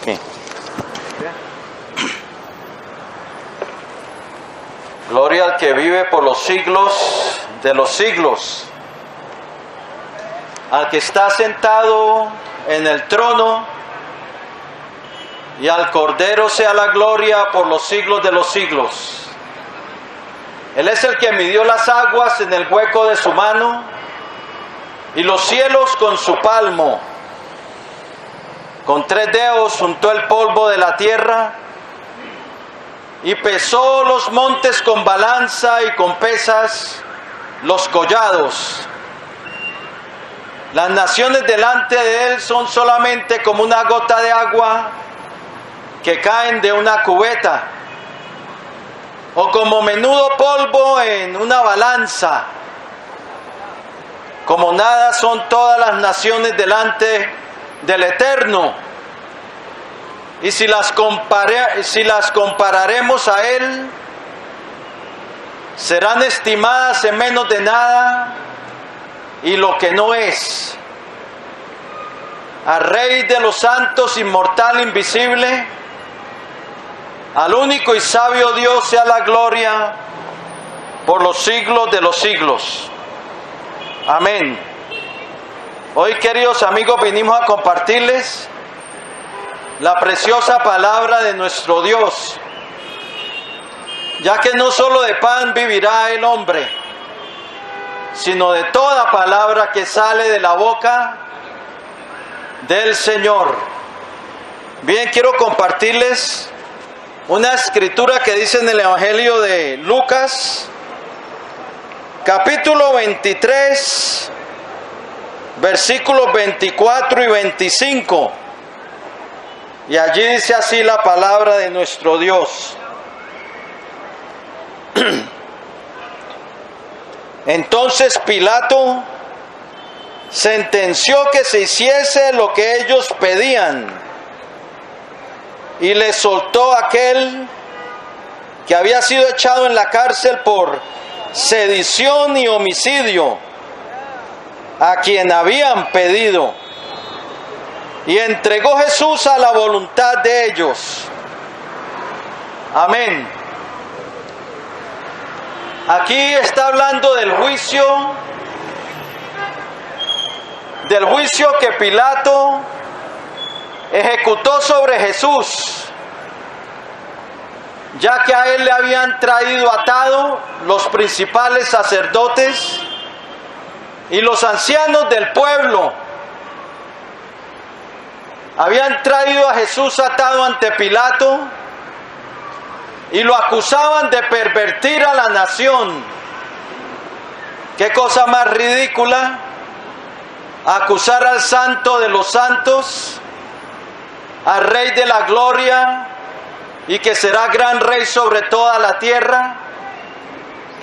Okay. Gloria al que vive por los siglos de los siglos, al que está sentado en el trono, y al Cordero sea la gloria por los siglos de los siglos. Él es el que midió las aguas en el hueco de su mano y los cielos con su palmo. Con 3 dedos juntó el polvo de la tierra y pesó los montes con balanza y con pesas los collados. Las naciones delante de él son solamente como una gota de agua que caen de una cubeta, o como menudo polvo en una balanza. Como nada son todas las naciones delante del Eterno. Y si las compararemos a Él, serán estimadas en menos de nada y lo que no es. Al Rey de los santos, inmortal, invisible, al único y sabio Dios sea la gloria por los siglos de los siglos. Amén. Hoy, queridos amigos, vinimos a compartirles la preciosa palabra de nuestro Dios, ya que no solo de pan vivirá el hombre, sino de toda palabra que sale de la boca del Señor. Bien, quiero compartirles una escritura que dice en el Evangelio de Lucas, capítulo 23, versículos 24 y 25. Y allí dice así la palabra de nuestro Dios. Entonces Pilato sentenció que se hiciese lo que ellos pedían y le soltó a aquel que había sido echado en la cárcel por sedición y homicidio, a quien habían pedido, y entregó Jesús a la voluntad de ellos. Amén. Aquí está hablando del juicio que Pilato ejecutó sobre Jesús, ya que a él le habían traído atado los principales sacerdotes y los ancianos del pueblo. Habían traído a Jesús atado ante Pilato y lo acusaban de pervertir a la nación. Qué cosa más ridícula, acusar al Santo de los santos, al Rey de la gloria, y que será gran Rey sobre toda la tierra,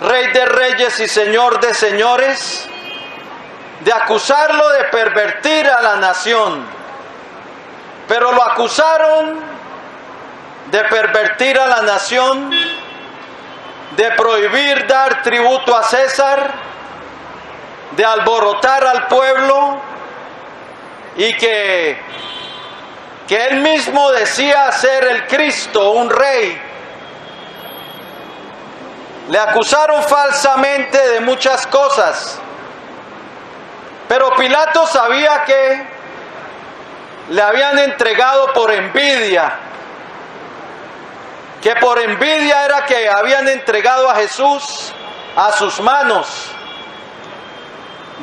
Rey de reyes y Señor de señores, de acusarlo de pervertir a la nación. Pero lo acusaron de pervertir a la nación, de prohibir dar tributo a César, de alborotar al pueblo, y que él mismo decía ser el Cristo, un rey. Le acusaron falsamente de muchas cosas, pero Pilato sabía que le habían entregado por envidia, que por envidia era que habían entregado a Jesús a sus manos,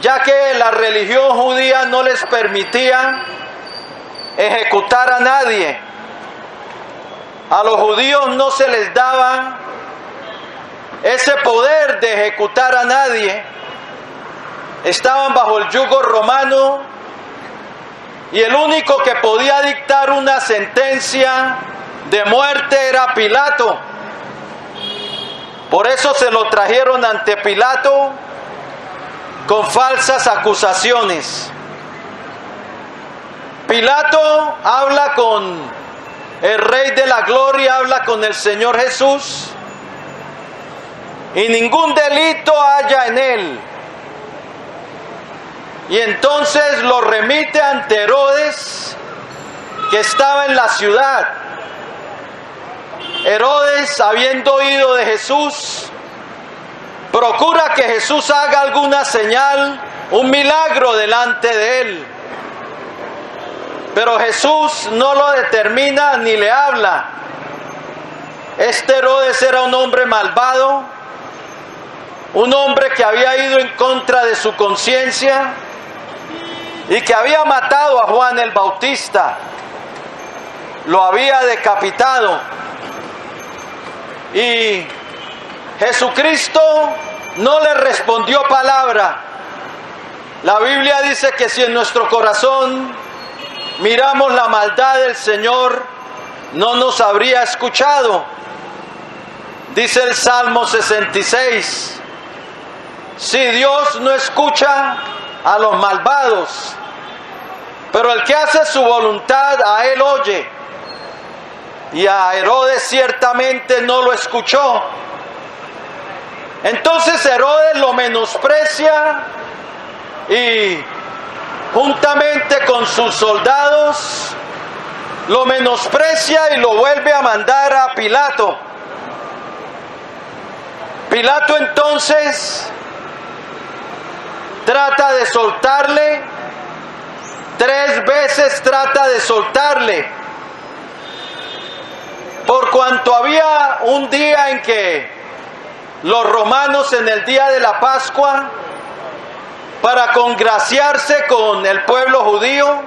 ya que la religión judía no les permitía ejecutar a nadie. A los judíos no se les daba ese poder de ejecutar a nadie. Estaban bajo el yugo romano y el único que podía dictar una sentencia de muerte era Pilato. Por eso se lo trajeron ante Pilato con falsas acusaciones. Pilato habla con el Rey de la gloria, habla con el Señor Jesús, y ningún delito haya en él. Y entonces lo remite ante Herodes, que estaba en la ciudad. Herodes, habiendo oído de Jesús, procura que Jesús haga alguna señal, un milagro delante de él. Pero Jesús no lo determina ni le habla. Este Herodes era un hombre malvado, un hombre que había ido en contra de su conciencia y que había matado a Juan el Bautista, lo había decapitado. Y Jesucristo no le respondió palabra. La Biblia dice que si en nuestro corazón miramos la maldad del Señor, no nos habría escuchado. Dice el Salmo 66, si Dios no escucha a los malvados, pero el que hace su voluntad a él oye. Y a Herodes ciertamente no lo escuchó. Entonces Herodes lo menosprecia y juntamente con sus soldados lo menosprecia y lo vuelve a mandar a Pilato. Pilato entonces trata de soltarle, 3 veces trata de soltarle, por cuanto había un día en que los romanos, en el día de la Pascua, para congraciarse con el pueblo judío,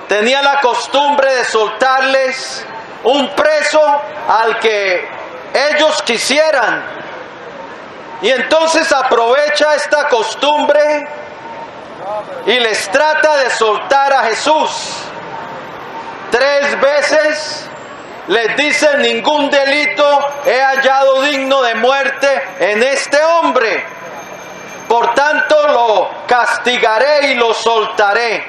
tenía la costumbre de soltarles un preso al que ellos quisieran. Y entonces aprovecha esta costumbre y les trata de soltar a Jesús. 3 veces les dice: ningún delito he hallado digno de muerte en este hombre, por tanto lo castigaré y lo soltaré.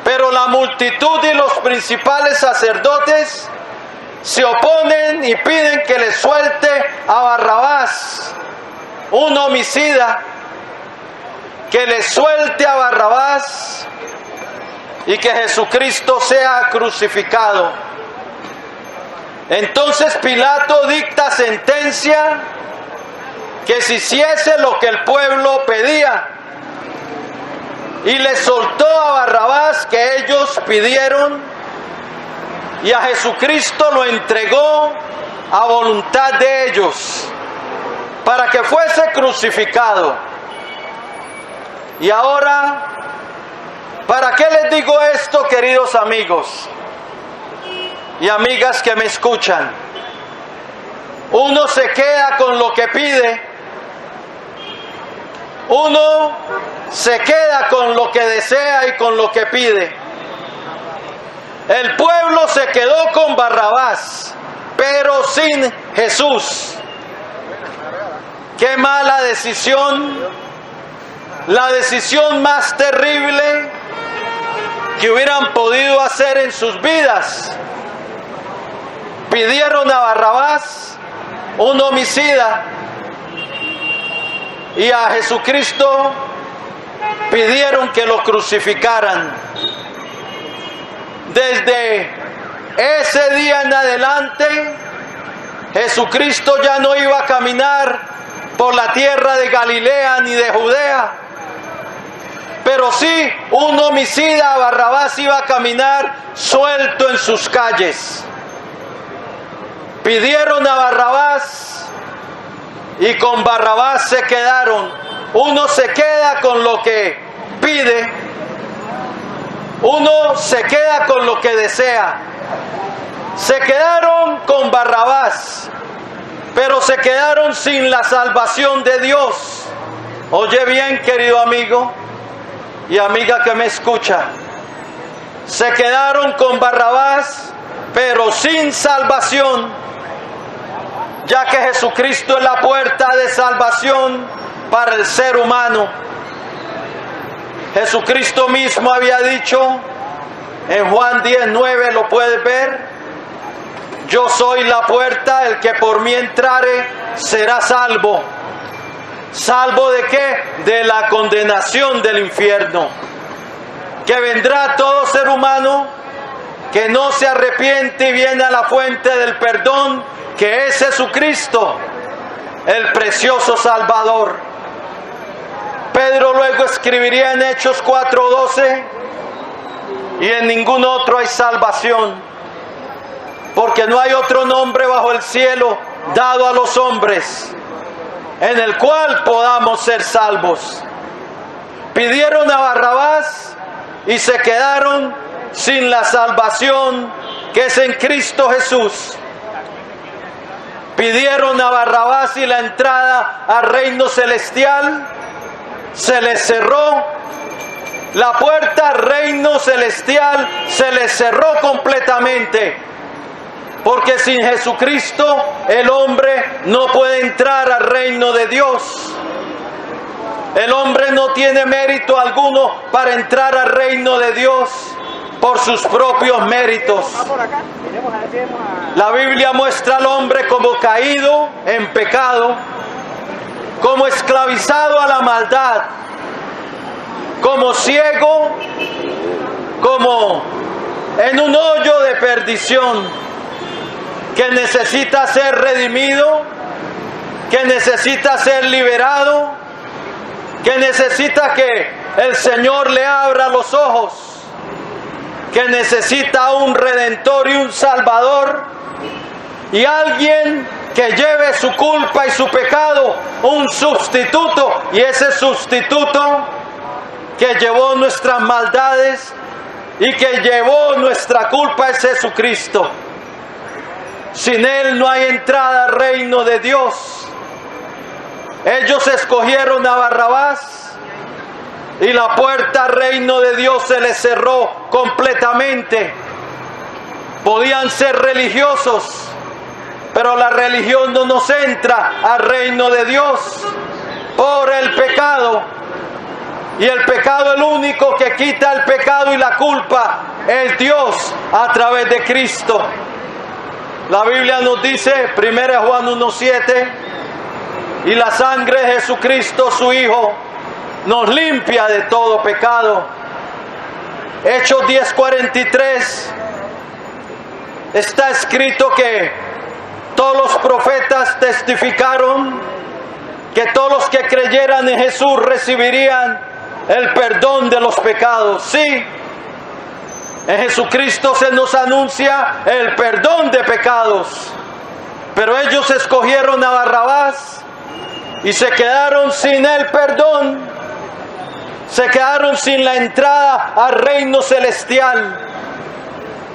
Pero la multitud y los principales sacerdotes se oponen y piden que le suelte a Barrabás, un homicida, que le suelte a Barrabás y que Jesucristo sea crucificado. Entonces Pilato dicta sentencia que se hiciese lo que el pueblo pedía y le soltó a Barrabás, que ellos pidieron, y a Jesucristo lo entregó a voluntad de ellos para que fuese crucificado. Y ahora, ¿para qué les digo esto, queridos amigos y amigas que me escuchan? Uno se queda con lo que pide, uno se queda con lo que desea y con lo que pide. El pueblo se quedó con Barrabás, pero sin Jesús. Qué mala decisión, la decisión más terrible que hubieran podido hacer en sus vidas. Pidieron a Barrabás, un homicida, y a Jesucristo pidieron que lo crucificaran. Desde ese día en adelante, Jesucristo ya no iba a caminar por la tierra de Galilea ni de Judea, pero sí un homicida, Barrabás, iba a caminar suelto en sus calles. Pidieron a Barrabás y con Barrabás se quedaron. Uno se queda con lo que pide, uno se queda con lo que desea. Se quedaron con Barrabás, pero se quedaron sin la salvación de Dios. Oye bien, querido amigo y amiga que me escucha, se quedaron con Barrabás, pero sin salvación, ya que Jesucristo es la puerta de salvación para el ser humano. Jesucristo mismo había dicho en Juan 10:9, lo puedes ver: yo soy la puerta, el que por mí entrare será salvo. ¿Salvo de qué? De la condenación del infierno. que vendrá todo ser humano que no se arrepiente y viene a la fuente del perdón, que es Jesucristo, el precioso Salvador. Pedro luego escribiría en Hechos 4:12: y en ningún otro hay salvación, porque no hay otro nombre bajo el cielo dado a los hombres en el cual podamos ser salvos. Pidieron a Barrabás y se quedaron sin la salvación que es en Cristo Jesús. Pidieron a Barrabás y la entrada al reino celestial se les cerró. La puerta al reino celestial se les cerró completamente, porque sin Jesucristo el hombre no puede entrar al reino de Dios. El hombre no tiene mérito alguno para entrar al reino de Dios por sus propios méritos. La Biblia muestra al hombre como caído en pecado, como esclavizado a la maldad, como ciego, como en un hoyo de perdición, que necesita ser redimido, que necesita ser liberado, que necesita que el Señor le abra los ojos, que necesita un redentor y un salvador, y alguien que lleve su culpa y su pecado, un sustituto, y ese sustituto que llevó nuestras maldades y que llevó nuestra culpa es Jesucristo. Sin Él no hay entrada al reino de Dios. Ellos escogieron a Barrabás y la puerta al reino de Dios se les cerró completamente. Podían ser religiosos, pero la religión no nos entra al reino de Dios por el pecado. Y el pecado, el único que quita el pecado y la culpa, es Dios a través de Cristo. La Biblia nos dice, 1 Juan 1:7, y la sangre de Jesucristo, su Hijo, nos limpia de todo pecado. Hechos 10:43, está escrito que todos los profetas testificaron que todos los que creyeran en Jesús recibirían el perdón de los pecados. Sí, en Jesucristo se nos anuncia el perdón de pecados, pero ellos escogieron a Barrabás y se quedaron sin el perdón, se quedaron sin la entrada al reino celestial,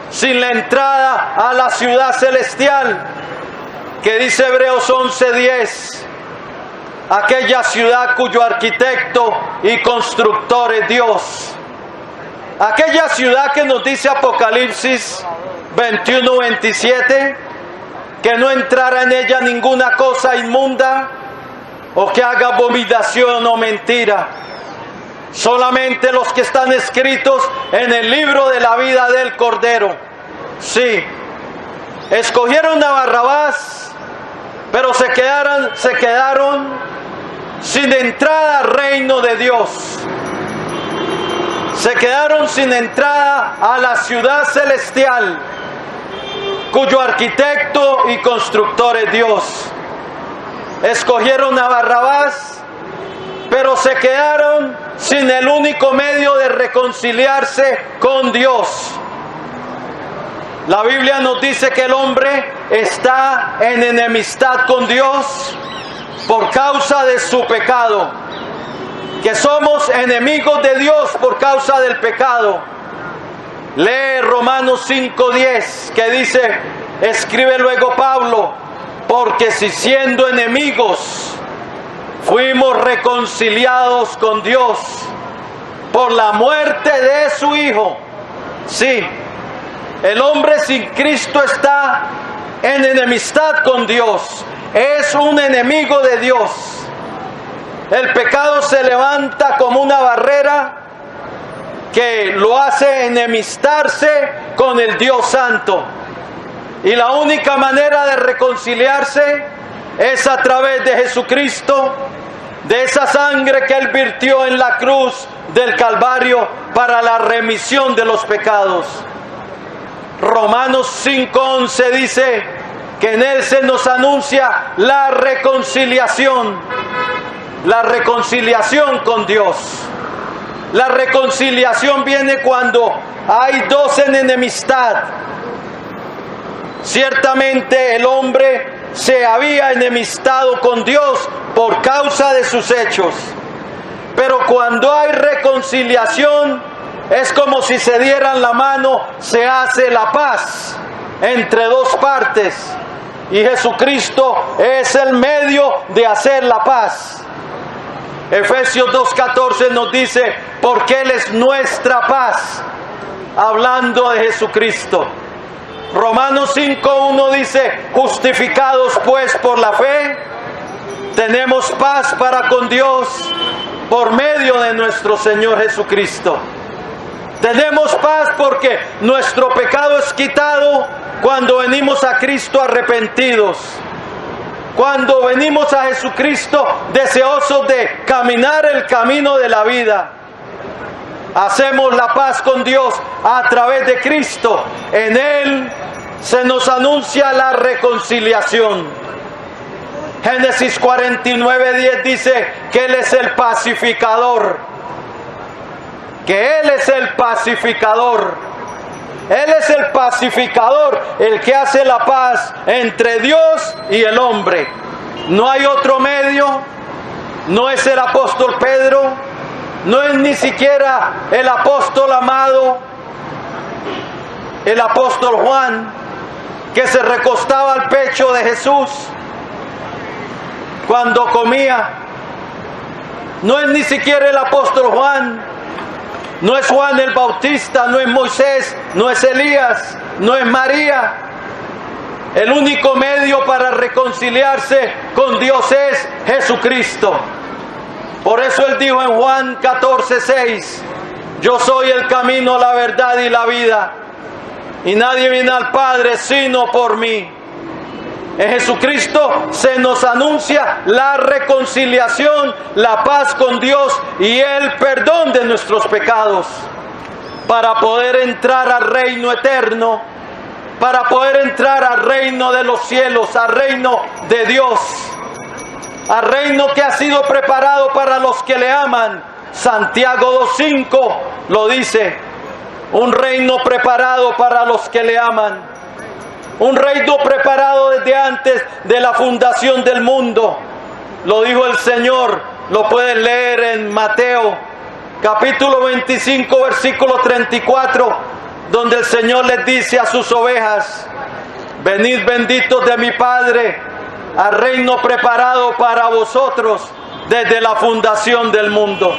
sin la entrada a la ciudad celestial, que dice Hebreos 11:10, aquella ciudad cuyo arquitecto y constructor es Dios. Aquella ciudad que nos dice Apocalipsis 21:27, que no entrará en ella ninguna cosa inmunda o que haga abominación o mentira. Solamente los que están escritos en el libro de la vida del Cordero. Sí, escogieron a Barrabás, pero se quedaron sin entrada al reino de Dios. Se quedaron sin entrada a la ciudad celestial, cuyo arquitecto y constructor es Dios. Escogieron a Barrabás, pero se quedaron sin el único medio de reconciliarse con Dios. La Biblia nos dice que el hombre está en enemistad con Dios por causa de su pecado, que somos enemigos de Dios por causa del pecado. Lee Romanos 5:10, que dice, escribe luego Pablo, porque si siendo enemigos fuimos reconciliados con Dios por la muerte de su Hijo. Sí, el hombre sin Cristo está en enemistad con Dios, es un enemigo de Dios. El pecado se levanta como una barrera que lo hace enemistarse con el Dios Santo. Y la única manera de reconciliarse es a través de Jesucristo, de esa sangre que Él virtió en la cruz del Calvario para la remisión de los pecados. Romanos 5:11 dice que en Él se nos anuncia la reconciliación con Dios. La reconciliación viene cuando hay dos en enemistad. Ciertamente el hombre se había enemistado con Dios por causa de sus hechos. Pero cuando hay reconciliación, es como si se dieran la mano, se hace la paz entre dos partes. Y Jesucristo es el medio de hacer la paz. Efesios 2:14 nos dice, porque Él es nuestra paz, hablando de Jesucristo. Romanos 5:1 dice, justificados pues por la fe, tenemos paz para con Dios por medio de nuestro Señor Jesucristo. Tenemos paz porque nuestro pecado es quitado cuando venimos a Cristo arrepentidos. Cuando venimos a Jesucristo deseosos de caminar el camino de la vida. Hacemos la paz con Dios a través de Cristo. En Él se nos anuncia la reconciliación. Génesis 49:10 dice que Él es el pacificador. Que Él es el pacificador. Él es el pacificador, el que hace la paz entre Dios y el hombre. No hay otro medio. No es el apóstol Pedro. No es ni siquiera el apóstol amado, el apóstol Juan, que se recostaba al pecho de Jesús cuando comía. No es ni siquiera el apóstol Juan, no es Juan el Bautista, no es Moisés, no es Elías, no es María. El único medio para reconciliarse con Dios es Jesucristo. Por eso Él dijo en Juan 14:6, yo soy el camino, la verdad y la vida, y nadie viene al Padre sino por mí. En Jesucristo se nos anuncia la reconciliación, la paz con Dios y el perdón de nuestros pecados, para poder entrar al reino eterno, para poder entrar al reino de los cielos, al reino de Dios, al reino que ha sido preparado para los que le aman. Santiago 2:5 lo dice, un reino preparado para los que le aman. Un reino preparado desde antes de la fundación del mundo. Lo dijo el Señor, lo pueden leer en Mateo, capítulo 25, versículo 34, donde el Señor les dice a sus ovejas, venid benditos de mi Padre, al reino preparado para vosotros desde la fundación del mundo.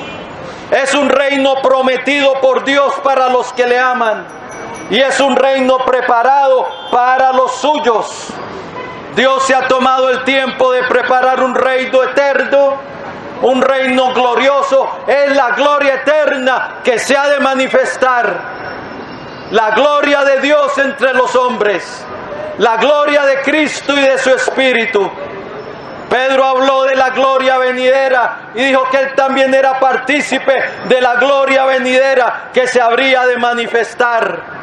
Es un reino prometido por Dios para los que le aman. Y es un reino preparado para los suyos. Dios se ha tomado el tiempo de preparar un reino eterno, un reino glorioso. Es la gloria eterna que se ha de manifestar. La gloria de Dios entre los hombres. La gloria de Cristo y de su Espíritu. Pedro habló de la gloria venidera y dijo que él también era partícipe de la gloria venidera que se habría de manifestar.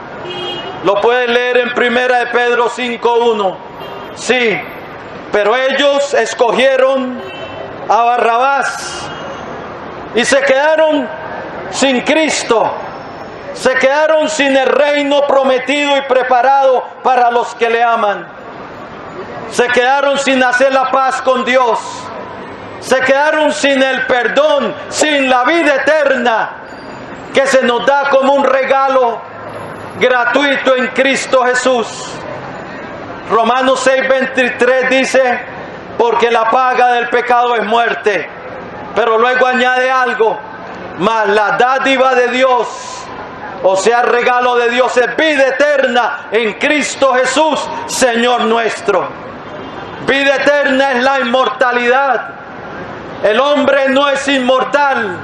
Lo pueden leer en 1 de Pedro 5:1. Sí, pero ellos escogieron a Barrabás y se quedaron sin Cristo. Se quedaron sin el reino prometido y preparado para los que le aman. Se quedaron sin hacer la paz con Dios. Se quedaron sin el perdón, sin la vida eterna que se nos da como un regalo gratuito en Cristo Jesús. Romanos 6:23 dice, porque la paga del pecado es muerte. Pero luego añade algo, mas la dádiva de Dios, o sea, el regalo de Dios, es vida eterna en Cristo Jesús, Señor nuestro. Vida eterna es la inmortalidad. El hombre no es inmortal.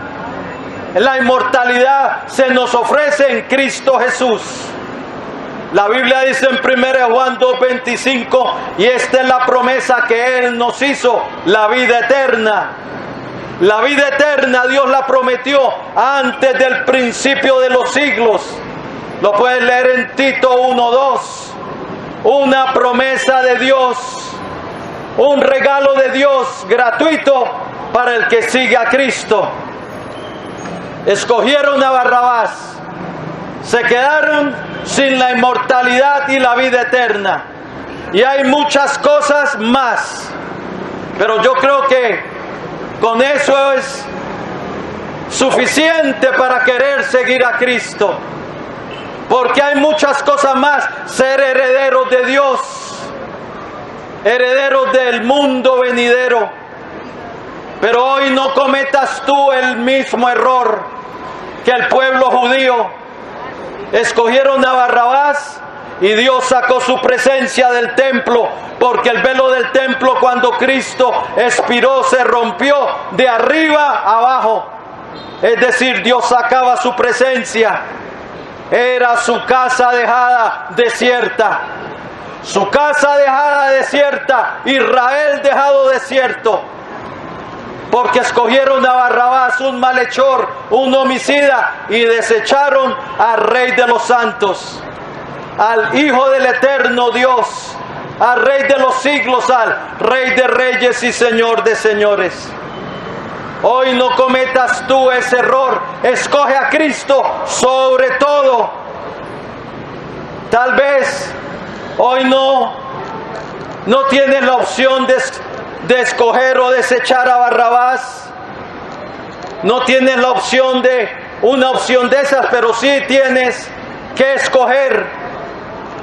La inmortalidad se nos ofrece en Cristo Jesús. La Biblia dice en 1 Juan 2:25, y esta es la promesa que Él nos hizo, la vida eterna. La vida eterna Dios la prometió antes del principio de los siglos. Lo puedes leer en Tito 1:2. Una promesa de Dios, un regalo de Dios gratuito para el que sigue a Cristo. Escogieron a Barrabás, se quedaron sin la inmortalidad y la vida eterna. Y hay muchas cosas más, pero yo creo que con eso es suficiente para querer seguir a Cristo. Porque hay muchas cosas más: ser herederos de Dios, herederos del mundo venidero. Pero hoy no cometas tú el mismo error que el pueblo judío. Escogieron a Barrabás y Dios sacó su presencia del templo, porque el velo del templo, cuando Cristo expiró, se rompió de arriba abajo. Es decir, Dios sacaba su presencia. Era su casa dejada desierta. Su casa dejada desierta, Israel dejado desierto. Porque escogieron a Barrabás, un malhechor, un homicida, y desecharon al Rey de los santos, al Hijo del eterno Dios, al Rey de los siglos, al Rey de reyes y Señor de señores. Hoy no cometas tú ese error. Escoge a Cristo sobre todo. Tal vez hoy no tienes la opción de escoger o desechar a Barrabás. No tienes la opción de una opción de esas, pero sí tienes que escoger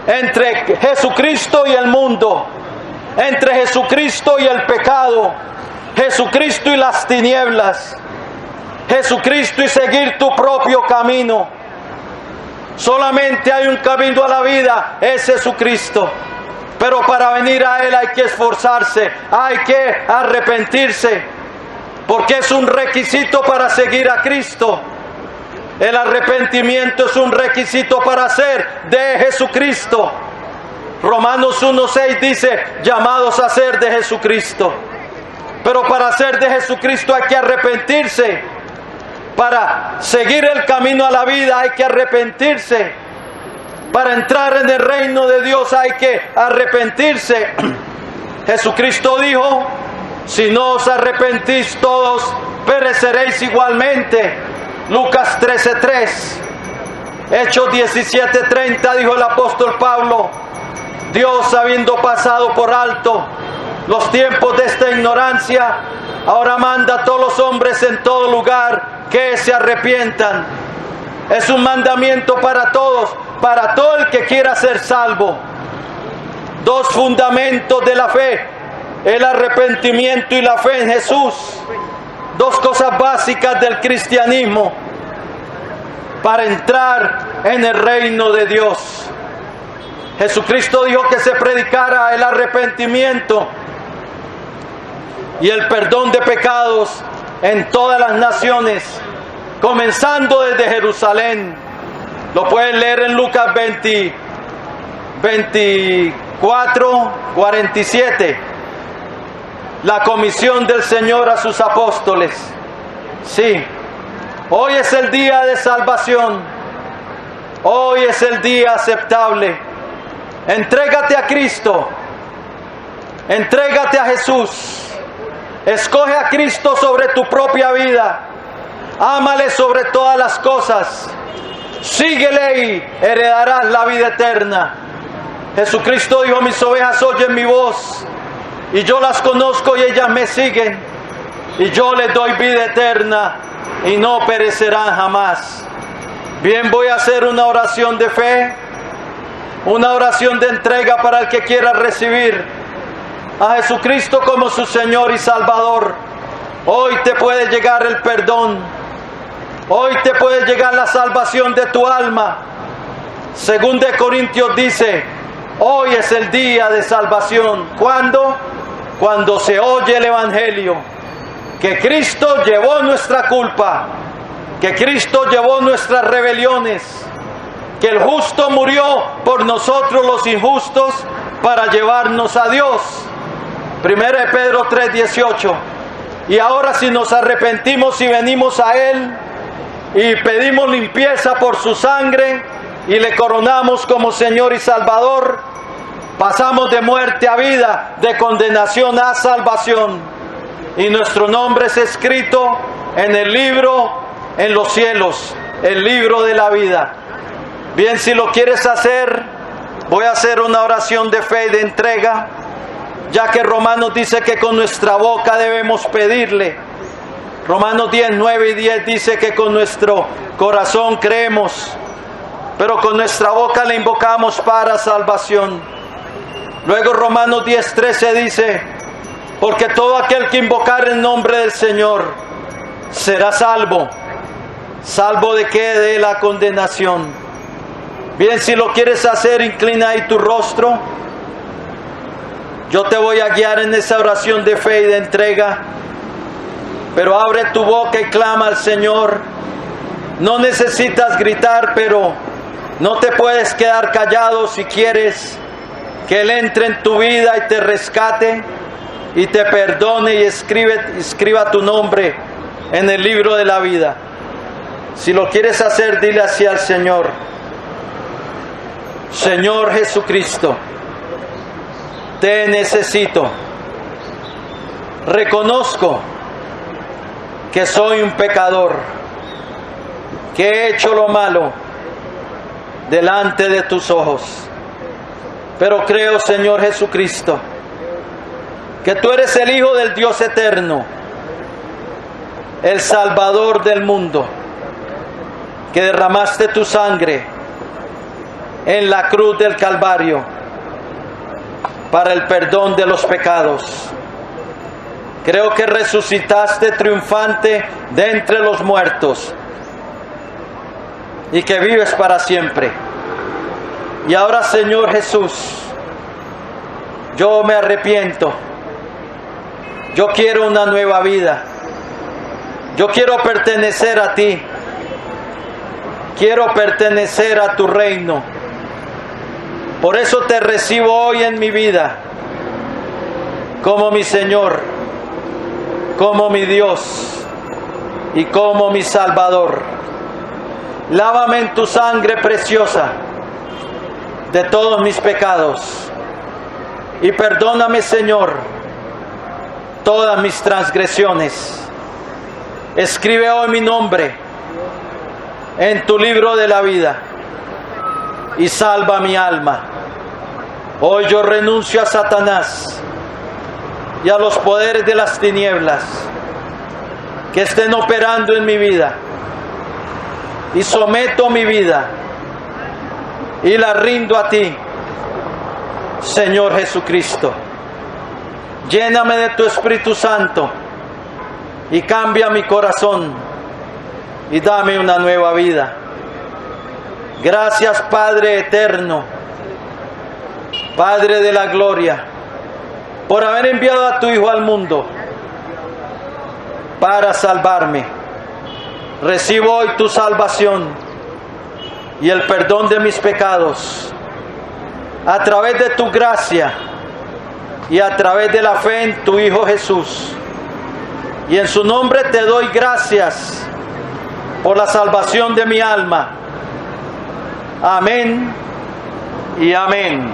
entre Jesucristo y el mundo, entre Jesucristo y el pecado, Jesucristo y las tinieblas, Jesucristo y seguir tu propio camino. Solamente hay un camino a la vida, es Jesucristo. Pero para venir a Él hay que esforzarse, hay que arrepentirse, porque es un requisito para seguir a Cristo. El arrepentimiento es un requisito para ser de Jesucristo. Romanos 1:6 dice, llamados a ser de Jesucristo. Pero para ser de Jesucristo hay que arrepentirse. Para seguir el camino a la vida hay que arrepentirse. Para entrar en el reino de Dios hay que arrepentirse. Jesucristo dijo, si no os arrepentís todos, pereceréis igualmente. Lucas 13:3. Hechos 17:30 dijo el apóstol Pablo, Dios, habiendo pasado por alto los tiempos de esta ignorancia, ahora manda a todos los hombres en todo lugar que se arrepientan. Es un mandamiento para todos, para todo el que quiera ser salvo. Dos fundamentos de la fe, el arrepentimiento y la fe en Jesús. Dos cosas básicas del cristianismo para entrar en el reino de Dios. Jesucristo dijo que se predicara el arrepentimiento y el perdón de pecados en todas las naciones, comenzando desde Jerusalén. Lo pueden leer en Lucas 24:47. La comisión del Señor a sus apóstoles. Sí, hoy es el día de salvación. Hoy es el día aceptable. Entrégate a Cristo. Entrégate a Jesús. Escoge a Cristo sobre tu propia vida. Ámale sobre todas las cosas. Síguele y heredarás la vida eterna. Jesucristo dijo, mis ovejas oyen mi voz, y yo las conozco y ellas me siguen, y yo les doy vida eterna, y no perecerán jamás. Bien, voy a hacer una oración de fe, una oración de entrega para el que quiera recibir a Jesucristo como su Señor y Salvador. Hoy te puede llegar el perdón. Hoy te puede llegar la salvación de tu alma. Según de Corintios dice, hoy es el día de salvación. ¿Cuándo? Cuando se oye el Evangelio. Que Cristo llevó nuestra culpa. Que Cristo llevó nuestras rebeliones. Que el justo murió por nosotros los injustos para llevarnos a Dios. 1 Pedro 3:18. Y ahora si nos arrepentimos y venimos a Él y pedimos limpieza por su sangre y le coronamos como Señor y Salvador, pasamos de muerte a vida, de condenación a salvación. Y nuestro nombre es escrito en el libro, en los cielos, el libro de la vida. Bien, si lo quieres hacer, voy a hacer una oración de fe y de entrega, ya que Romanos dice que con nuestra boca debemos pedirle. Romanos 10, 9 y 10 dice que con nuestro corazón creemos, pero con nuestra boca le invocamos para salvación. Luego Romanos 10, 13 dice, porque todo aquel que invocar el nombre del Señor será salvo. ¿Salvo de qué? De la condenación. Bien, si lo quieres hacer, inclina ahí tu rostro. Yo te voy a guiar en esa oración de fe y de entrega. Pero abre tu boca y clama al Señor. No necesitas gritar, pero no te puedes quedar callado si quieres que Él entre en tu vida y te rescate y te perdone y escriba tu nombre en el libro de la vida. Si lo quieres hacer, dile así al Señor: Señor Jesucristo, te necesito. Reconozco que soy un pecador, que he hecho lo malo delante de tus ojos. Pero creo, Señor Jesucristo, que tú eres el Hijo del Dios eterno, el Salvador del mundo, que derramaste tu sangre en la cruz del Calvario para el perdón de los pecados. Creo que resucitaste triunfante de entre los muertos y que vives para siempre. Y ahora, Señor Jesús, yo me arrepiento. Yo quiero una nueva vida. Yo quiero pertenecer a ti. Quiero pertenecer a tu reino. Por eso te recibo hoy en mi vida como mi Señor, como mi Dios y como mi Salvador. Lávame en tu sangre preciosa de todos mis pecados y perdóname, Señor, todas mis transgresiones. Escribe hoy mi nombre en tu libro de la vida y salva mi alma. Hoy yo renuncio a Satanás y a los poderes de las tinieblas que estén operando en mi vida, y someto mi vida y la rindo a ti, Señor Jesucristo. Lléname de tu Espíritu Santo y cambia mi corazón y dame una nueva vida. Gracias, Padre eterno, Padre de la gloria, por haber enviado a tu Hijo al mundo para salvarme. Recibo hoy tu salvación y el perdón de mis pecados a través de tu gracia y a través de la fe en tu Hijo Jesús. Y en su nombre te doy gracias por la salvación de mi alma. Amén y amén.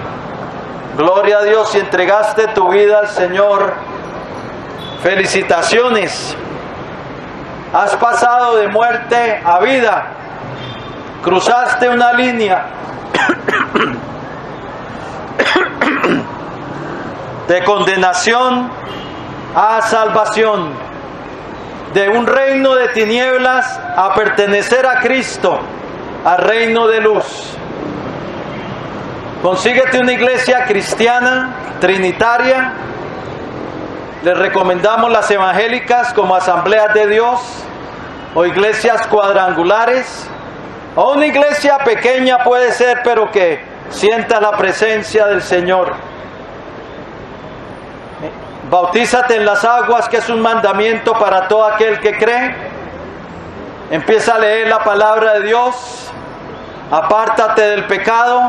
Gloria a Dios, si entregaste tu vida al Señor, felicitaciones. Has pasado de muerte a vida. Cruzaste una línea de condenación a salvación, de un reino de tinieblas a pertenecer a Cristo, al reino de luz. Consíguete una iglesia cristiana, trinitaria. Les recomendamos las evangélicas como Asambleas de Dios o iglesias cuadrangulares, o una iglesia pequeña puede ser, pero que sienta la presencia del Señor. Bautízate en las aguas, que es un mandamiento para todo aquel que cree. Empieza a leer la palabra de Dios, apártate del pecado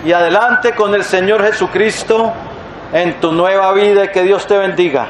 y adelante con el Señor Jesucristo en tu nueva vida, y que Dios te bendiga.